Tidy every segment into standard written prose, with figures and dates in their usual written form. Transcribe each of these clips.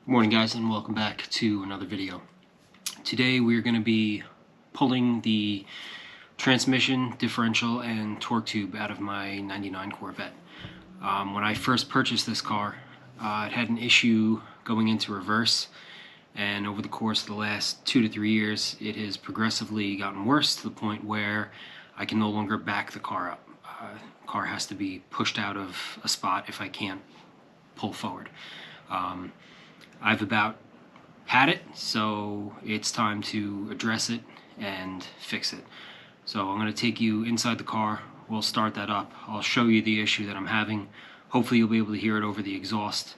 Morning guys, and welcome back to another video. Today we're going to be pulling the transmission, differential, and torque tube out of my 99 Corvette. When I first purchased this car, it had an issue going into reverse, and over the course of the last 2 to 3 years it has progressively gotten worse to the point where I can no longer back the car up. The car has to be pushed out of a spot if I can't pull forward. I've about had it, so it's time to address it and fix it. So I'm going to take you inside the car. We'll start that up. I'll show you the issue that I'm having. Hopefully you'll be able to hear it over the exhaust,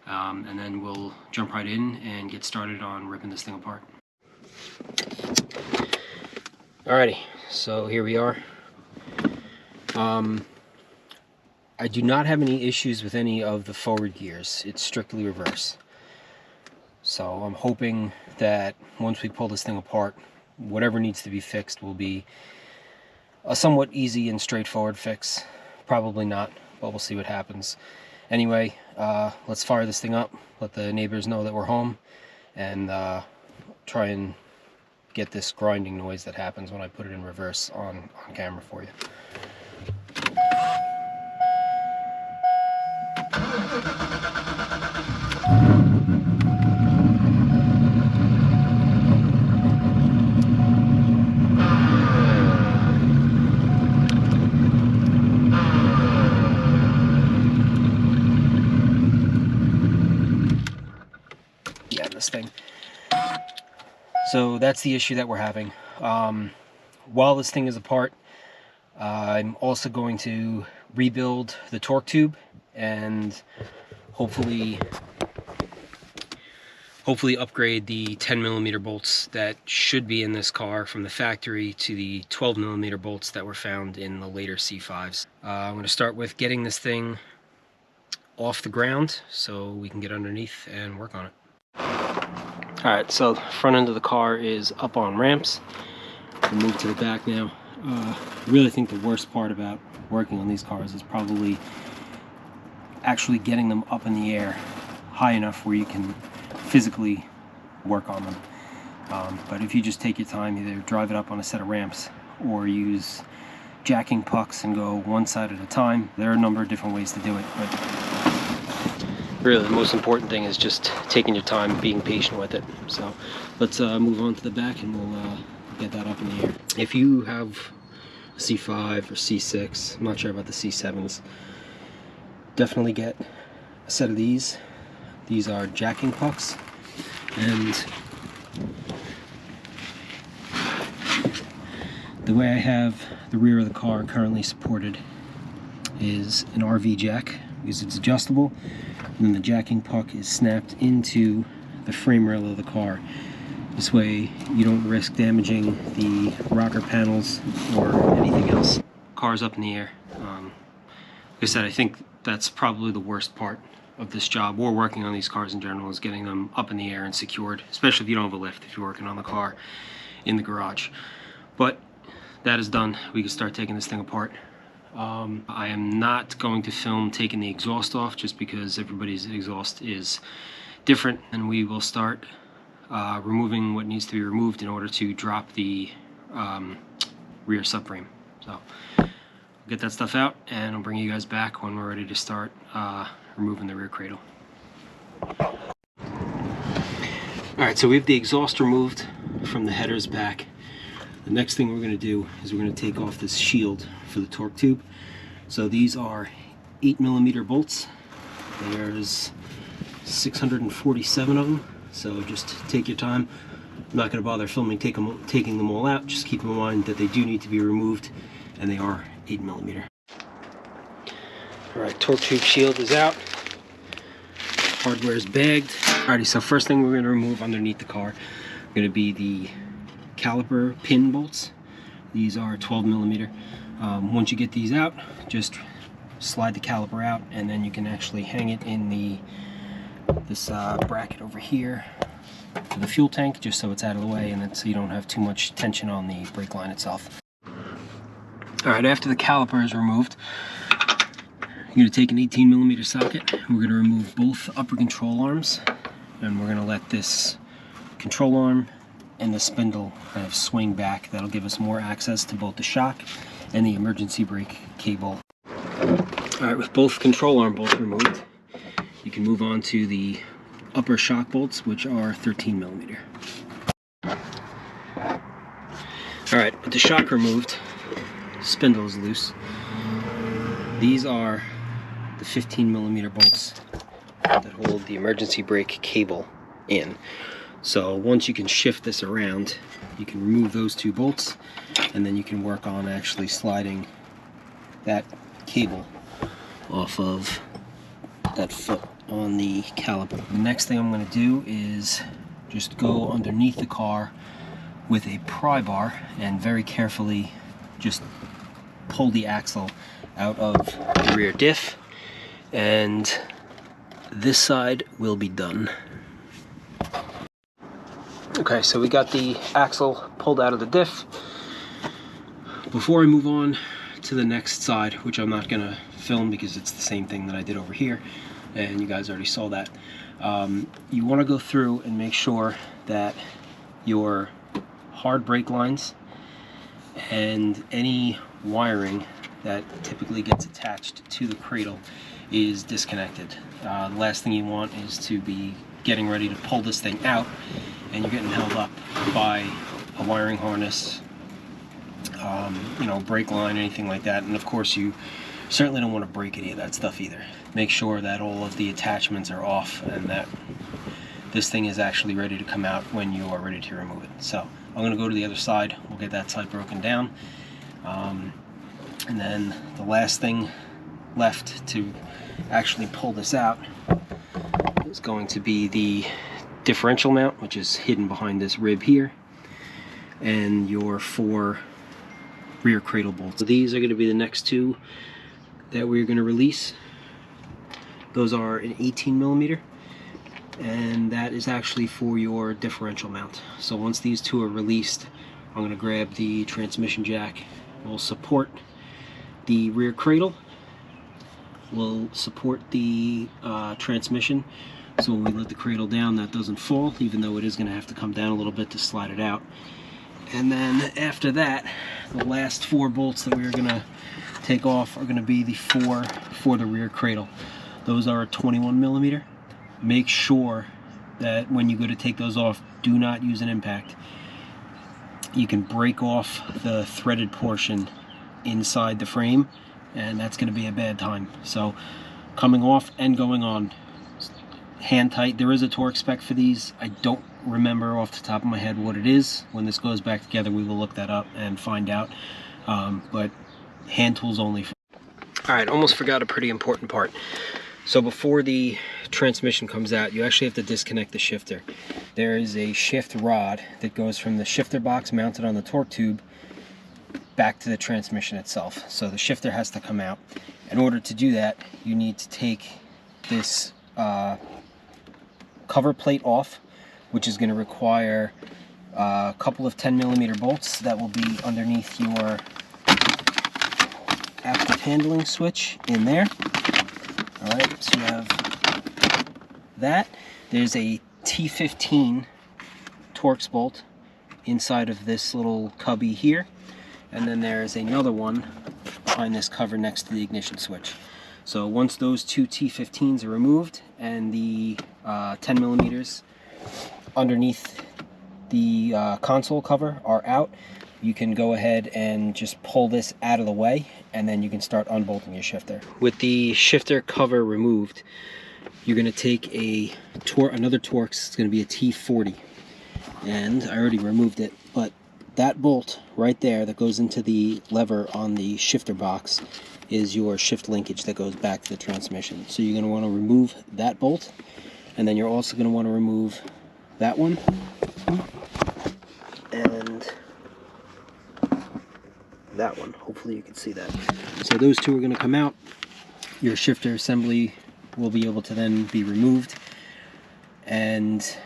and then we'll jump right in and get started on ripping this thing apart. Alrighty, so here we are. I do not have any issues with any of the forward gears. It's strictly reverse. So I'm hoping that once we pull this thing apart, whatever needs to be fixed will be a somewhat easy and straightforward fix. Probably not, but we'll see what happens. Anyway, let's fire this thing up, let the neighbors know that we're home, and try and get this grinding noise that happens when I put it in reverse on camera for you. Thing. So that's the issue that we're having. While this thing is apart, I'm also going to rebuild the torque tube and hopefully upgrade the 10mm bolts that should be in this car from the factory to the 12mm bolts that were found in the later C5s. I'm going to start with getting this thing off the ground so we can get underneath and work on it. Alright, so the front end of the car is up on ramps. We'll move to the back now. I really think the worst part about working on these cars is probably actually getting them up in the air high enough where you can physically work on them. But if you just take your time, either drive it up on a set of ramps or use jacking pucks and go one side at a time. There are a number of different ways to do it, but really the most important thing is just taking your time, being patient with it. So let's move on to the back and we'll get that up in the air. If you have a C5 or C6, I'm not sure about the C7s, definitely get a set of these. These are jacking pucks, and the way I have the rear of the car currently supported is an RV jack, because it's adjustable, and then the jacking puck is snapped into the frame rail of the car. This way you don't risk damaging the rocker panels or anything else. Car's up in the air. Like I said, I think that's probably the worst part of this job, or working on these cars in general, is getting them up in the air and secured, especially if you don't have a lift, if you're working on the car in the garage. But that is done. We can start taking this thing apart. I am not going to film taking the exhaust off, just because everybody's exhaust is different, and we will start removing what needs to be removed in order to drop the rear subframe. So I'll get that stuff out and I'll bring you guys back when we're ready to start removing the rear cradle. Alright, so we have the exhaust removed from the headers back. The next thing we're going to do is we're going to take off this shield for the torque tube. So these are 8mm bolts. There's 647 of them, so just take your time. I'm not going to bother filming taking them all out. Just keep in mind that they do need to be removed, and they are 8mm. Alright, torque tube shield is out. Hardware is bagged. Alrighty, so first thing we're going to remove underneath the car are going to be the caliper pin bolts. These are 12mm. Once you get these out, just slide the caliper out, and then you can actually hang it in this bracket over here for the fuel tank, just so it's out of the way, and then so you don't have too much tension on the brake line itself. Alright, after the caliper is removed, you're going to take an 18mm socket, and we're going to remove both upper control arms and we're going to let this control arm and the spindle kind of swing back. That'll give us more access to both the shock and the emergency brake cable. Alright, with both control arm bolts removed, you can move on to the upper shock bolts, which are 13 millimeter. Alright, with the shock removed, spindle is loose. These are the 15 millimeter bolts that hold the emergency brake cable in. So once you can shift this around, you can remove those two bolts, and then you can work on actually sliding that cable off of that foot on the caliper. The next thing I'm going to do is just go underneath the car with a pry bar and very carefully just pull the axle out of the rear diff, and this side will be done. Okay, so we got the axle pulled out of the diff. Before I move on to the next side, which I'm not going to film because it's the same thing that I did over here, and you guys already saw that, you want to go through and make sure that your hard brake lines and any wiring that typically gets attached to the cradle is disconnected. The last thing you want is to be getting ready to pull this thing out and you're getting held up by a wiring harness, you know, brake line, anything like that. And of course you certainly don't want to break any of that stuff either. Make sure that all of the attachments are off and that this thing is actually ready to come out when you are ready to remove it. So I'm going to go to the other side. We'll get that side broken down. And then the last thing left to actually pull this out is going to be the differential mount, which is hidden behind this rib here, and your 4 rear cradle bolts. So these are going to be the next two that we're going to release. Those are an 18 millimeter, and that is actually for your differential mount. So once these two are released, I'm going to grab the transmission jack. We'll support the rear cradle, we'll support the transmission, so when we let the cradle down that doesn't fall, even though it is going to have to come down a little bit to slide it out. And then after that, the last 4 bolts that we're going to take off are going to be the 4 for the rear cradle. Those are 21 millimeter. Make sure that when you go to take those off, do not use an impact. You can break off the threaded portion inside the frame, and that's going to be a bad time. So coming off and going on, hand tight. There is a torque spec for these. I don't remember off the top of my head what it is. When this goes back together, we will look that up and find out. But hand tools only. Alright, almost forgot a pretty important part. So before the transmission comes out, you actually have to disconnect the shifter. There is a shift rod that goes from the shifter box mounted on the torque tube back to the transmission itself. So the shifter has to come out. In order to do that, you need to take this cover plate off, which is going to require a couple of 10 millimeter bolts that will be underneath your active handling switch in there. Alright, so you have that. There's a T15 Torx bolt inside of this little cubby here, and then there's another one behind this cover next to the ignition switch. So once those two T15s are removed and the 10 millimeters underneath the console cover are out, you can go ahead and just pull this out of the way, and then you can start unbolting your shifter. With the shifter cover removed, you're going to take another Torx. It's going to be a T40, and I already removed it, but that bolt right there that goes into the lever on the shifter box is your shift linkage that goes back to the transmission. So you're going to want to remove that bolt, and then you're also going to want to remove that one and that one. Hopefully you can see that. So those two are going to come out. Your shifter assembly will be able to then be removed, and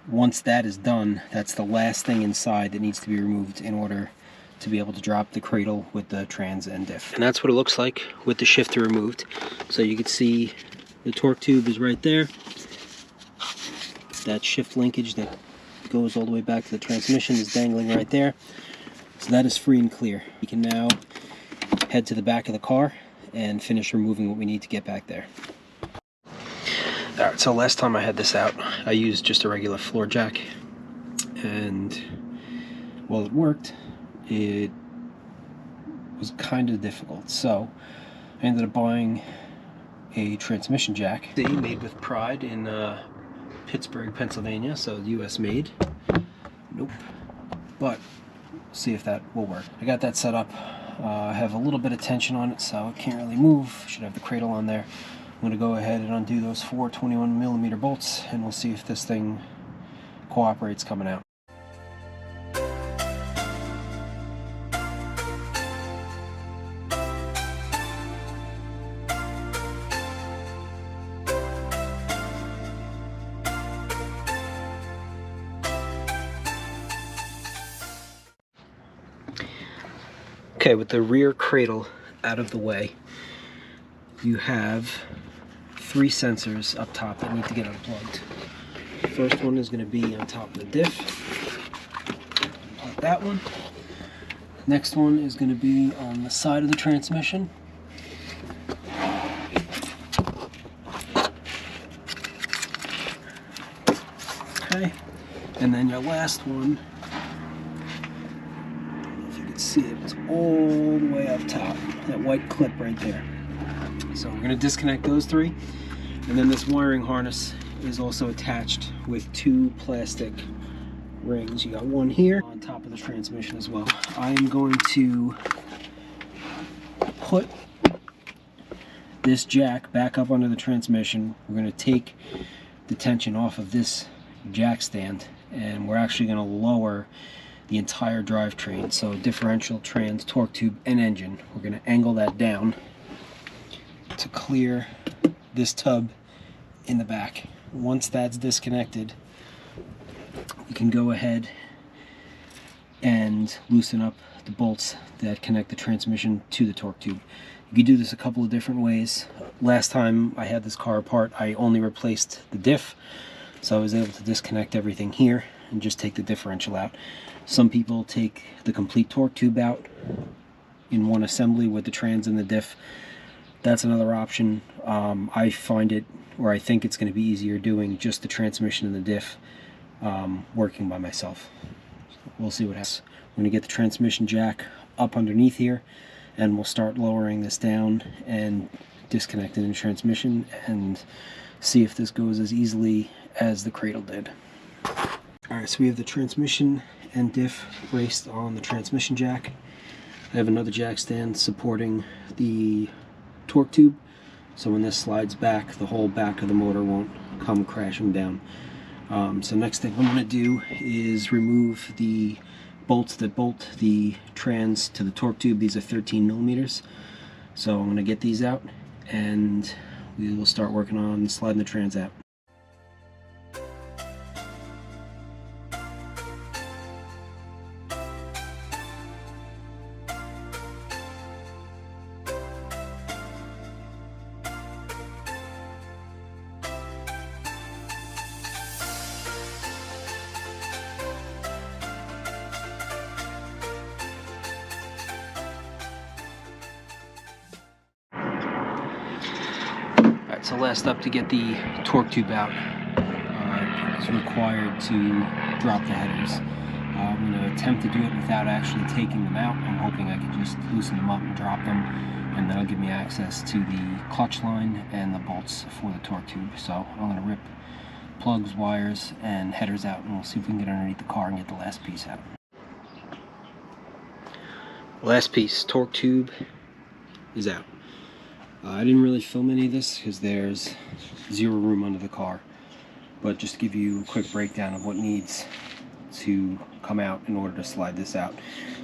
once that is done, that's the last thing inside that needs to be removed in order to be able to drop the cradle with the trans and diff. And that's what it looks like with the shifter removed. So you can see the torque tube is right there, That shift linkage that goes all the way back to the transmission is dangling right there. So that is free and clear. We can now head to the back of the car and finish removing what we need to get back there. Alright, so last time I had this out, I used just a regular floor jack, and while it worked, it was kind of difficult. So I ended up buying a transmission jack. Made with pride in Pittsburgh, Pennsylvania, so US made. Nope. But see if that will work. I got that set up. I have a little bit of tension on it, so it can't really move. Should have the cradle on there. I'm going to go ahead and undo those 4 21mm bolts, and we'll see if this thing cooperates coming out. Okay, with the rear cradle out of the way, you have 3 sensors up top that need to get unplugged. The first one is going to be on top of the diff. Like that one. Next one is going to be on the side of the transmission. Okay, and then your last one, if you can see it, it's all the way up top. That white clip right there. So we're going to disconnect those 3, and then this wiring harness is also attached with 2 plastic rings. You got one here on top of the transmission as well. I am going to put this jack back up under the transmission. We're going to take the tension off of this jack stand, and we're actually going to lower the entire drivetrain. So differential, trans, torque tube, and engine. We're going to angle that down to clear this tub in the back. Once that's disconnected, we can go ahead and loosen up the bolts that connect the transmission to the torque tube. You can do this a couple of different ways. Last time I had this car apart, I only replaced the diff, so I was able to disconnect everything here and just take the differential out. Some people take the complete torque tube out in one assembly with the trans and the diff. That's another option. I find it, or I think it's going to be easier doing just the transmission and the diff working by myself. So we'll see what happens. I'm going to get the transmission jack up underneath here, and we'll start lowering this down and disconnecting the transmission and see if this goes as easily as the cradle did. Alright, so we have the transmission and diff braced on the transmission jack. I have another jack stand supporting the torque tube, so when this slides back, the whole back of the motor won't come crashing down. So next thing I'm going to do is remove the bolts that bolt the trans to the torque tube. These are 13mm, so I'm going to get these out and we will start working on sliding the trans out. So last up, to get the torque tube out, is required to drop the headers. I'm going to attempt to do it without actually taking them out. I'm hoping I can just loosen them up and drop them, and that'll give me access to the clutch line and the bolts for the torque tube. So I'm going to rip plugs, wires, and headers out, and we'll see if we can get underneath the car and get the last piece out. Last piece, torque tube, is out. I didn't really film any of this because there's 0 room under the car, but just to give you a quick breakdown of what needs to come out in order to slide this out.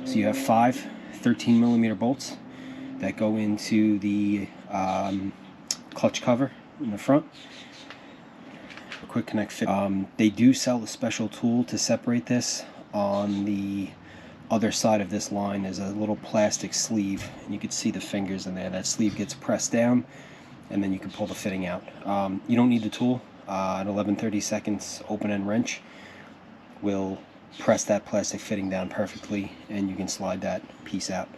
So you have 5 13mm bolts that go into the clutch cover in the front. A quick connect fit. They do sell a special tool to separate this. On the other side of this line is a little plastic sleeve, and you can see the fingers in there. That sleeve gets pressed down and then you can pull the fitting out. You don't need the tool. At 11/32 open end wrench will press that plastic fitting down perfectly, and you can slide that piece out.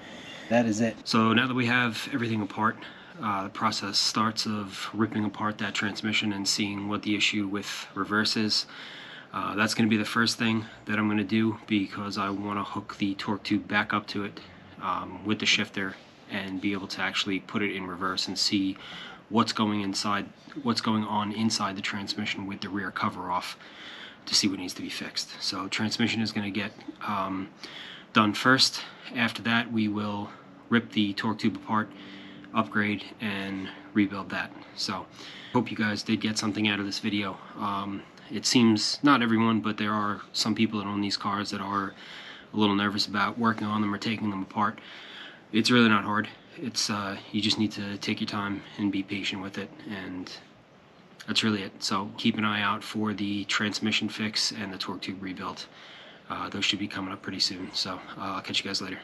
That is it. So now that we have everything apart, the process starts of ripping apart that transmission and seeing what the issue with reverse is. That's going to be the first thing that I'm going to do, because I want to hook the torque tube back up to it with the shifter and be able to actually put it in reverse and see what's going on inside the transmission with the rear cover off, to see what needs to be fixed. So transmission is going to get done first. After that, we will rip the torque tube apart, upgrade, and rebuild that. So hope you guys did get something out of this video. It seems not everyone, but there are some people that own these cars that are a little nervous about working on them or taking them apart. It's really not hard. It's you just need to take your time and be patient with it, and that's really it. So keep an eye out for the transmission fix and the torque tube rebuild. Those should be coming up pretty soon. So I'll catch you guys later.